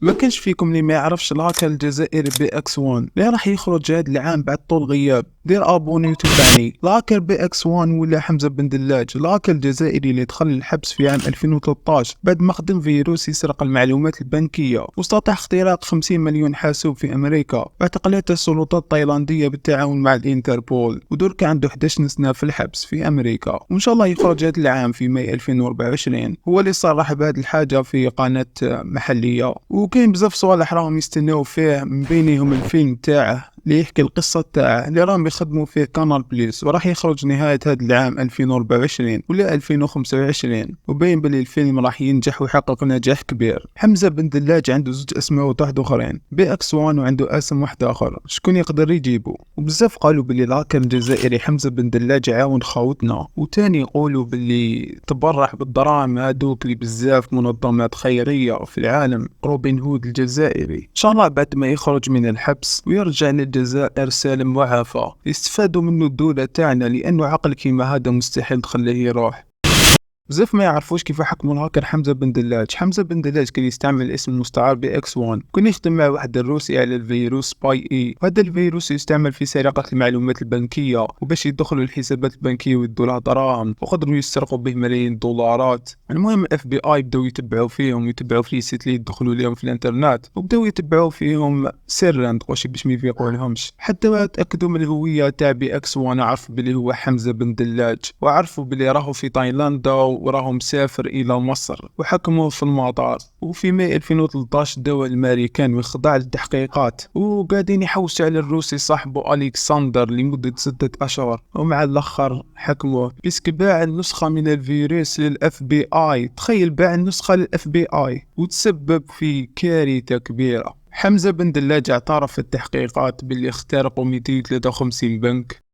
ما كانش فيكم اللي ما يعرفش الهاكر الجزائري بي اكس 1 اللي راح يخرج هذا العام بعد طول غياب. دير ابوني وتبعني. الهاكر بي اكس 1 ولا حمزه بن دلاج، الهاكر الجزائري اللي دخل الحبس في عام 2013 بعد ما خدم فيروس يسرق المعلومات البنكيه، واستطاع اختراق 50 مليون حاسوب في امريكا، واعتقلته السلطات التايلانديه بالتعاون مع الانتربول، ودرك عنده 11 سنه في الحبس في امريكا، وان شاء الله يخرج هذا العام في ماي 2024. هو اللي صرح بهذه الحاجه في قناه محليه. وكاين بزاف صوالح راهم يستناو فيه، من بينهم الفيلم تاعه اللي يحكي القصة تاعه اللي راهم يخدموا فيه كانال بليس، وراح يخرج نهاية هذا العام 2024 ولا 2025، وبين بلي الفيلم راح ينجح ويحقق نجاح كبير. حمزة بن دلاج عنده زوج اسماء واحد اخرين، بي اكس 1 وعنده اسم واحد اخر، شكون يقدر يجيبه؟ وبزاف قالوا بلي الهاكر الجزائري حمزة بن دلاج عاون خاوتنا، وتاني يقولوا بلي تبرع بالدراهم هادوك اللي بزاف منظمات خيرية في العالم، روبن هود الجزائري. ان شاء الله بعد ما يخرج من الحبس ويرجع للجزائر سالم وعافى يستفادوا منه الدولة تاعنا، لانه عقل كيما هذا مستحيل تخليه يروح. بزاف ما يعرفوش كيف حكموا الهاكر حمزة بن دلاج. حمزة بن دلاج كان يستعمل الاسم المستعار بي اكس 1، كان يخدم مع واحد الروسي على الفيروس باي اي، وهذا الفيروس يستعمل في سرقة المعلومات البنكية، وباش يدخلوا الحسابات البنكية ويدوا لها دراهم، وقدروا يسرقوا به ملايين الدولارات. المهم اف بي اي بداو يتبعوا فيهم، يتبعوا في السيت اللي يدخلوا لهم في الانترنت، وبداو يتبعوا فيهم سرا تقولش باش ما يفيقوا لهمش، حتى تاكدوا من الهوية تاع بي اكس 1، عرفوا بلي هو حمزة بن دلاج، وعرفوا بلي راهو في تايلاند وراه مسافر إلى مصر، وحكموه في المطار. وفي ماي 2013 داو الأمريكان وخضع للتحقيقات، وقاعدين يحوسوا على الروسي صاحبه ألكسندر لمدة 6 أشهر، ومع الآخر حكموه بسك باع النسخة من الفيروس للأف بي آي. تخيل، باع النسخة للأف بي آي وتسبب في كارثة كبيرة. حمزة بن دلاج اعترف في التحقيقات باللي اخترقوا 253 بنك،